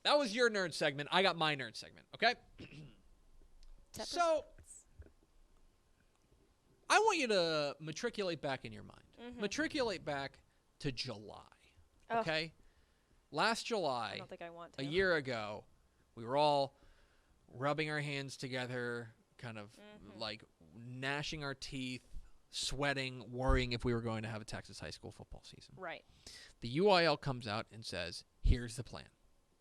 That was your nerd segment. I got my nerd segment, okay? So, I want you to matriculate back in your mind. Mm-hmm. Matriculate back to July, okay? Last July, I don't think I want to. a year ago, we were all rubbing our hands together, kind of like gnashing our teeth, sweating, worrying if we were going to have a Texas high school football season. Right. The UIL comes out and says, here's the plan.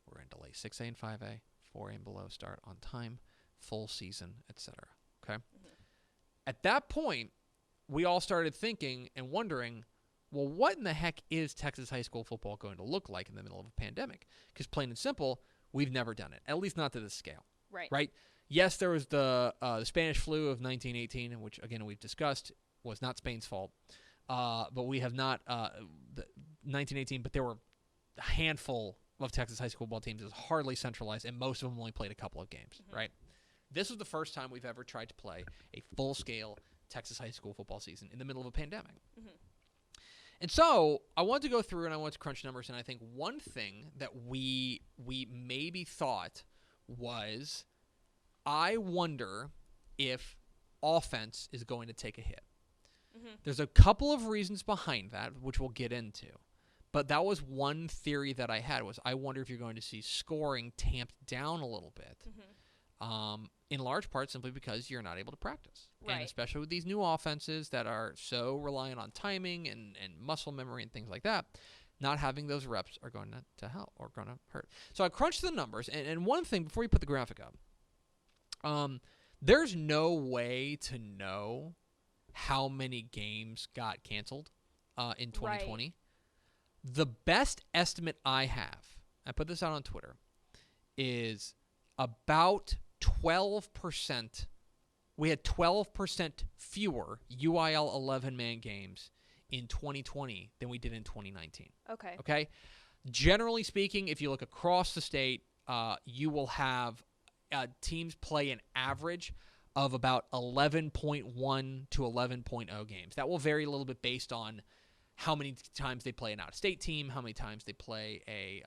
We're going to delay 6A and 5A, 4A and below start on time, full season, etc. Okay? Mm-hmm. At that point, we all started thinking and wondering, well, what in the heck is Texas high school football going to look like in the middle of a pandemic? Because plain and simple, we've never done it, at least not to this scale. Right? Yes, there was the Spanish flu of 1918, which, again, we've discussed was not Spain's fault. But we have not 1918, but there were a handful of Texas high school football teams. It was hardly centralized, and most of them only played a couple of games, right? This was the first time we've ever tried to play a full-scale Texas high school football season in the middle of a pandemic. And so I want to go through and I want to crunch numbers, and I think one thing that we maybe thought was, I wonder if offense is going to take a hit. There's a couple of reasons behind that, which we'll get into. But that was one theory that I had, was I wonder if you're going to see scoring tamped down a little bit, in large part simply because you're not able to practice. Right. And especially with these new offenses that are so reliant on timing and muscle memory and things like that, not having those reps are going to help or going to hurt. So I crunched the numbers, and one thing, before you put the graphic up, there's no way to know how many games got canceled in 2020. Right. The best estimate I have, I put this out on Twitter, is about 12%. We had 12% fewer UIL 11-man games in 2020 than we did in 2019. Okay? Generally speaking, if you look across the state, you will have teams play an average of about 11.1 to 11.0 games. That will vary a little bit based on how many times they play an out-of-state team, how many times they play a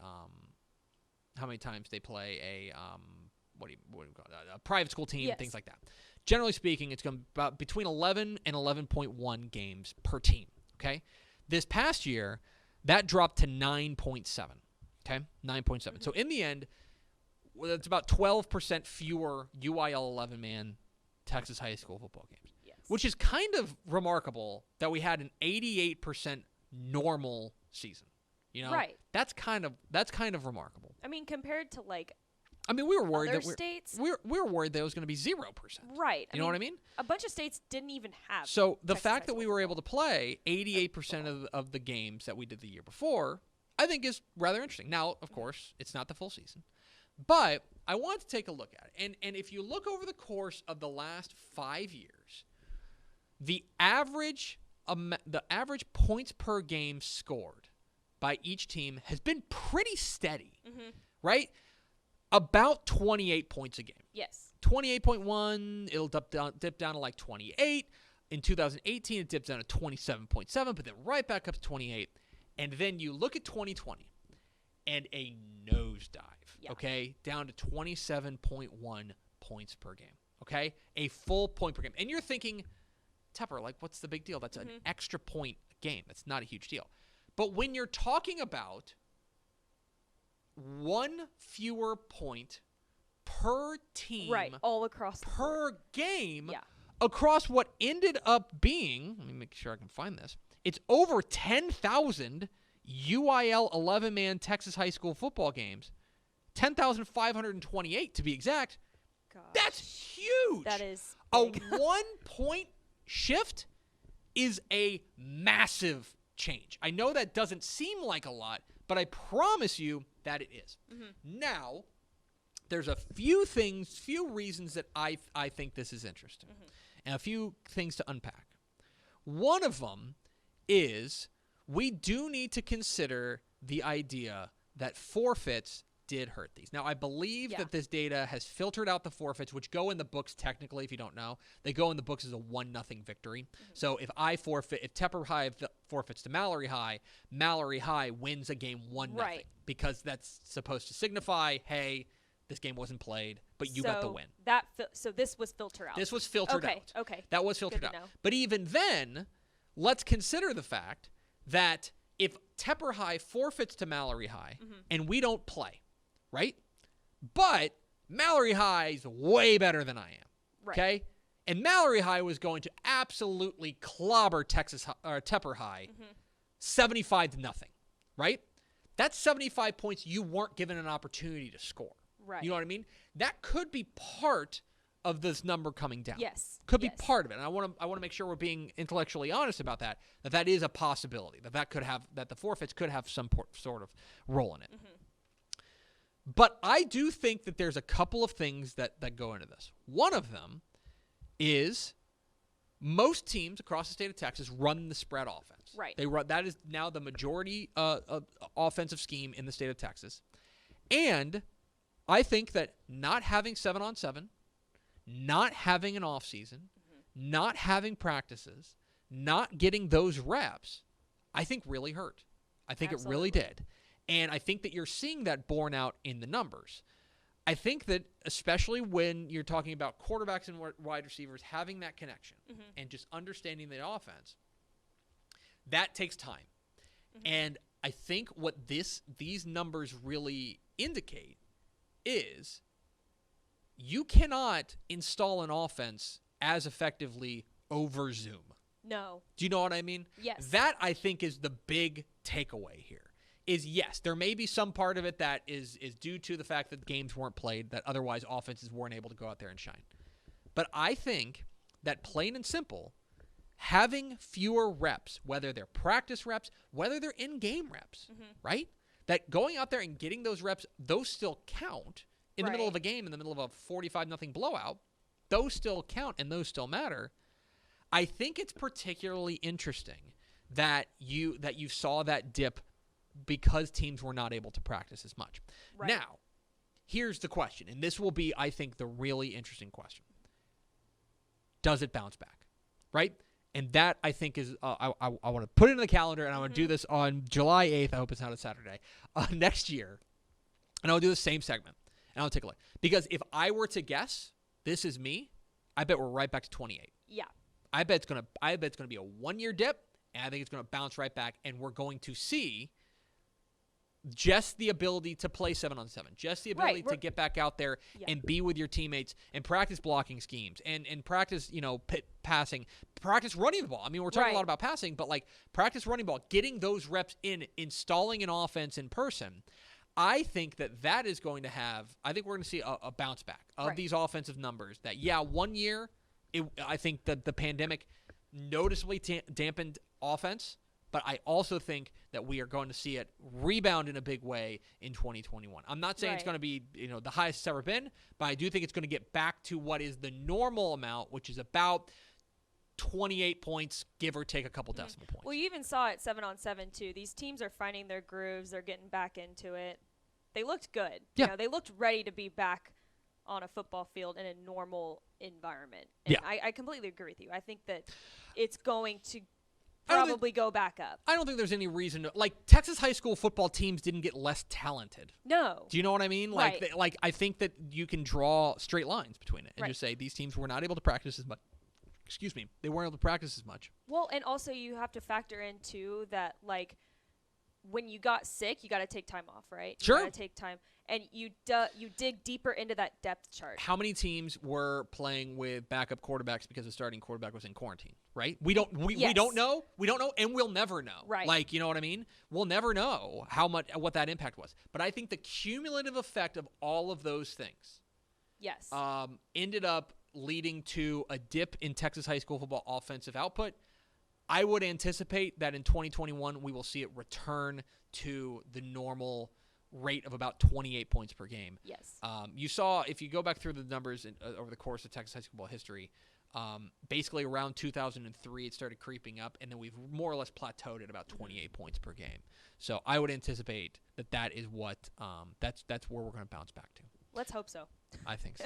private school team, things like that. Generally speaking, it's going to be about between 11 and 11.1 games per team. Okay, this past year that dropped to 9.7. Okay, 9.7. So in the end, it's about 12% fewer UIL 11-man Texas high school football games, which is kind of remarkable that we had an 88% normal season. You know, that's kind of remarkable. I mean, compared to we were worried other that states, we were worried that it was going to be 0%. Right. You know what I mean? A bunch of states didn't even have. So the Texas fact that we were able to play 88% of the games that we did the year before, I think is rather interesting. Now, of course, it's not the full season. But I want to take a look at it. And if you look over the course of the last 5 years, the average points per game scored by each team has been pretty steady, right? About 28 points a game. Yes. 28.1, it'll dip down to like 28. In 2018, it dipped down to 27.7, but then right back up to 28. And then you look at 2020, and a nosedive, okay, down to 27.1 points per game, okay? A full point per game. And you're thinking, Tepper, what's the big deal? That's an extra point game. That's not a huge deal. But when you're talking about one fewer point per team, all across per game, across what ended up being, let me make sure I can find this, it's over 10,000 UIL 11-man Texas high school football games, 10,528 to be exact. Gosh. That's huge. That is big. A 1-point shift is a massive change. I know that doesn't seem like a lot, but I promise you that it is. Now, there's a few reasons that I think this is interesting, and a few things to unpack. One of them is we do need to consider the idea that forfeits did hurt these. Now, I believe Yeah. that this data has filtered out the forfeits, which go in the books technically, if you don't know. They go in the books as a 1-0 victory. So if Tepper High forfeits to Mallory High wins a game 1-0. Right. Because that's supposed to signify, hey, this game wasn't played, but you got the win. So this was filtered out. This was filtered out. Okay. That was filtered out. Know. But even then, let's consider the fact that if Tepper High forfeits to Mallory High and we don't play, right? But Mallory High is way better than I am, Right. okay? And Mallory High was going to absolutely clobber Tepper High 75-0, right? That's 75 points you weren't given an opportunity to score. Right. You know what I mean? That could be part of this number coming down. Yes. Could be part of it. And I want to make sure we're being intellectually honest about that is a possibility, that the forfeits could have some sort of role in it. But I do think that there's a couple of things that go into this. One of them is most teams across the state of Texas run the spread offense. Right. That is now the majority offensive scheme in the state of Texas. And I think that not having 7-on-7, not having an off season, not having practices, not getting those reps, I think really hurt. I think it really did. And I think that you're seeing that borne out in the numbers. I think that especially when you're talking about quarterbacks and wide receivers having that connection and just understanding the offense, that takes time. And I think what these numbers really indicate is you cannot install an offense as effectively over Zoom. No. Do you know what I mean? Yes. That, I think, is the big takeaway here. Is yes, there may be some part of it that is due to the fact that games weren't played, that otherwise offenses weren't able to go out there and shine. But I think that plain and simple, having fewer reps, whether they're practice reps, whether they're in-game reps, right? That going out there and getting those reps, those still count in the middle of a game, in the middle of a 45-0 blowout. Those still count and those still matter. I think it's particularly interesting that you saw that dip because teams were not able to practice as much. Right. Now, here's the question, and this will be, I think, the really interesting question. Does it bounce back? Right? And that, I think, is I want to put it in the calendar, and I want to do this on July 8th. I hope it's not a Saturday. Next year. And I'll do the same segment. And I'll take a look. Because if I were to guess, this is me, I bet we're right back to 28. Yeah. I bet it's gonna be a 1-year dip, and I think it's gonna bounce right back, and we're going to see just the ability to play 7-on-7, just the ability to get back out there and be with your teammates and practice blocking schemes and practice, passing, practice running the ball. I mean, we're talking a lot about passing, but like practice running ball, getting those reps in, installing an offense in person. I think that is going to I think we're going to see a bounce back of these offensive numbers. That 1 year, I think that the pandemic noticeably dampened offense. But I also think that we are going to see it rebound in a big way in 2021. I'm not saying it's going to be the highest it's ever been, but I do think it's going to get back to what is the normal amount, which is about 28 points, give or take a couple decimal points. Well, you even saw it 7-on-7 too. These teams are finding their grooves. They're getting back into it. They looked good. Yeah. They looked ready to be back on a football field in a normal environment. And I completely agree with you. I think that it's going to probably go back up. I don't think there's any reason to, Texas high school football teams didn't get less talented. No. Do you know what I mean? I think that you can draw straight lines between it and just say these teams were not able to practice as much. Excuse me. They weren't able to practice as much. Well, and also you have to factor in too that when you got sick, you got to take time off, right? Sure. You got to take time. And you dig deeper into that depth chart. How many teams were playing with backup quarterbacks because the starting quarterback was in quarantine, right? We don't know. We don't know, and we'll never know. Right. You know what I mean? We'll never know what that impact was. But I think the cumulative effect of all of those things ended up leading to a dip in Texas high school football offensive output. I would anticipate that in 2021 we will see it return to the normal rate of about 28 points per game. Yes. You saw, if you go back through the numbers over the course of Texas high school football history, Basically, around 2003, it started creeping up, and then we've more or less plateaued at about 28 points per game. So I would anticipate that is what that's where we're going to bounce back to. Let's hope so. I think so.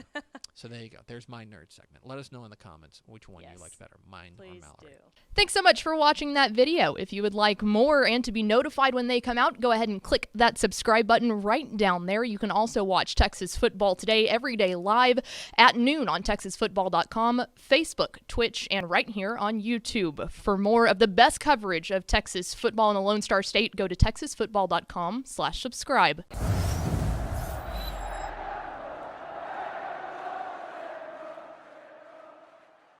So there you go. There's my nerd segment. Let us know in the comments which one you liked better, mine or Mallory. Do. Thanks so much for watching that video. If you would like more and to be notified when they come out, go ahead and click that subscribe button right down there. You can also watch Texas Football Today every day live at noon on TexasFootball.com, Facebook, Twitch, and right here on YouTube. For more of the best coverage of Texas football in the Lone Star State, go to TexasFootball.com/subscribe.